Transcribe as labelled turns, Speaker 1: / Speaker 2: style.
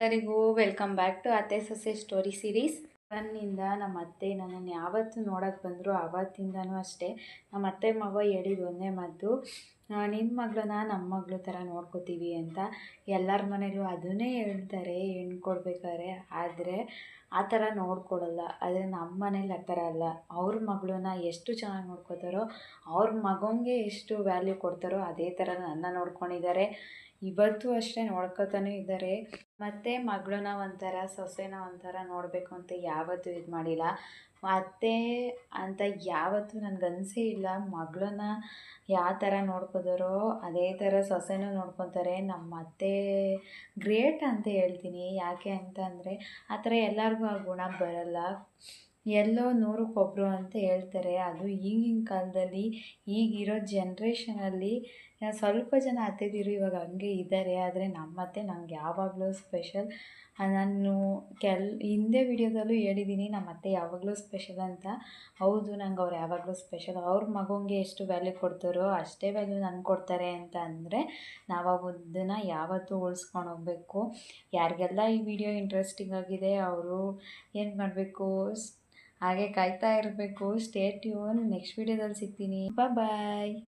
Speaker 1: ಎಲ್ಲರಿಗೂ welcome back to ಅತ್ತೆ ಸೊಸೆ ಸ್ಟೋರಿ ಸೀರೀಸ್. ನನ್ನಿಂದ ನಮ್ಮ ಅತ್ತೆ ನನ್ನನ್ನು ಯಾವತ್ತು ನೋಡೋಕ್ಕೆ ಬಂದರು ಆವತ್ತಿಂದನೂ ಅಷ್ಟೇ ನಮ್ಮ ಅತ್ತೆ ಮಗ ಹೇಳಿದ ಒಂದೇ ಮಾತು, ನಿನ್ನ ಮಗಳನ್ನ ನಮ್ಮ ಮಗಳು ಥರ ನೋಡ್ಕೋತೀವಿ ಅಂತ. ಎಲ್ಲರ ಮನೇಲೂ ಅದನ್ನೇ ಹೇಳ್ತಾರೆ ಹೆಣ್ಣು ಕೊಡ್ಬೇಕಾದ್ರೆ. ಆದರೆ ಆ ಥರ ನೋಡ್ಕೊಡಲ್ಲ. ಆದರೆ ನಮ್ಮ ಮನೇಲಿ ಆ ಥರ ಅಲ್ಲ. ಅವ್ರ ಮಗಳನ್ನ ಎಷ್ಟು ಚೆನ್ನಾಗಿ ನೋಡ್ಕೋತಾರೋ, ಅವ್ರ ಮಗನಿಗೆ ಎಷ್ಟು ವ್ಯಾಲ್ಯೂ ಕೊಡ್ತಾರೋ ಅದೇ ಥರ ನನ್ನ ನೋಡ್ಕೊಂಡಿದ್ದಾರೆ. ಇವತ್ತು ಅಷ್ಟೇ ನೋಡ್ಕೊತಾನೆ ಇದ್ದಾರೆ. ಮತ್ತು ಮಗಳನ್ನ ಒಂಥರ ಸೊಸೆನ ಒಂಥರ ನೋಡಬೇಕು ಅಂತ ಯಾವತ್ತೂ ಇದು ಮಾಡಿಲ್ಲ. ಅತ್ತೆ ಅಂತ ಯಾವತ್ತೂ ನನಗನ್ಸೇ ಇಲ್ಲ. ಮಗಳನ್ನ ಯಾವ ಥರ ನೋಡ್ಕೋತಾರೋ ಅದೇ ಥರ ಸೊಸೆನೂ ನೋಡ್ಕೊತಾರೆ. ನಮ್ಮ ಅತ್ತೆ ಗ್ರೇಟ್ ಅಂತ ಹೇಳ್ತೀನಿ. ಯಾಕೆ ಅಂತ ಅಂದರೆ ಆ ಥರ ಎಲ್ಲರಿಗೂ ಆ ಗುಣ ಬರಲ್ಲ. ಎಲ್ಲೋ ನೂರಕ್ಕೊಬ್ಬರು ಅಂತ ಹೇಳ್ತಾರೆ. ಅದು ಈಗಿನ ಕಾಲದಲ್ಲಿ ಈಗಿರೋ ಜನ್ರೇಷನಲ್ಲಿ ಸ್ವಲ್ಪ ಜನ ಅತ್ತೆದಿರು ಇವಾಗ ಹಂಗೆ ಇದ್ದಾರೆ. ಆದರೆ ನಮ್ಮ ಅತ್ತೆ ನಂಗೆ ಯಾವಾಗಲೂ ಸ್ಪೆಷಲ್. ನಾನು ಹಿಂದೆ ವಿಡಿಯೋದಲ್ಲೂ ಹೇಳಿದ್ದೀನಿ ನಮ್ಮ ಅತ್ತೆ ಯಾವಾಗಲೂ ಸ್ಪೆಷಲ್ ಅಂತ. ಹೌದು, ನಂಗೆ ಅವ್ರು ಯಾವಾಗಲೂ ಸ್ಪೆಷಲ್. ಅವ್ರ ಮಗನಿಗೆ ಎಷ್ಟು ವ್ಯಾಲ್ಯೂ ಕೊಡ್ತಾರೋ ಅಷ್ಟೇ ವ್ಯಾಲ್ಯೂ ನನಗೆ ಕೊಡ್ತಾರೆ ಅಂತ ಅಂದರೆ ನಾವು ಅದನ್ನು ಯಾವತ್ತೂ ಉಳಿಸ್ಕೊಂಡು ಹೋಗಬೇಕು. ಯಾರಿಗೆಲ್ಲ ಈ ವಿಡಿಯೋ ಇಂಟ್ರೆಸ್ಟಿಂಗ್ ಆಗಿದೆ ಅವರು ಏನು ಮಾಡಬೇಕು, ಹಾಗೆ ಕಾಯ್ತಾ ಇರಬೇಕು. Stay tune. ನೆಕ್ಸ್ಟ್ ವಿಡಿಯೋದಲ್ಲಿ ಸಿಗ್ತೀನಿ. ಬಾಯ್.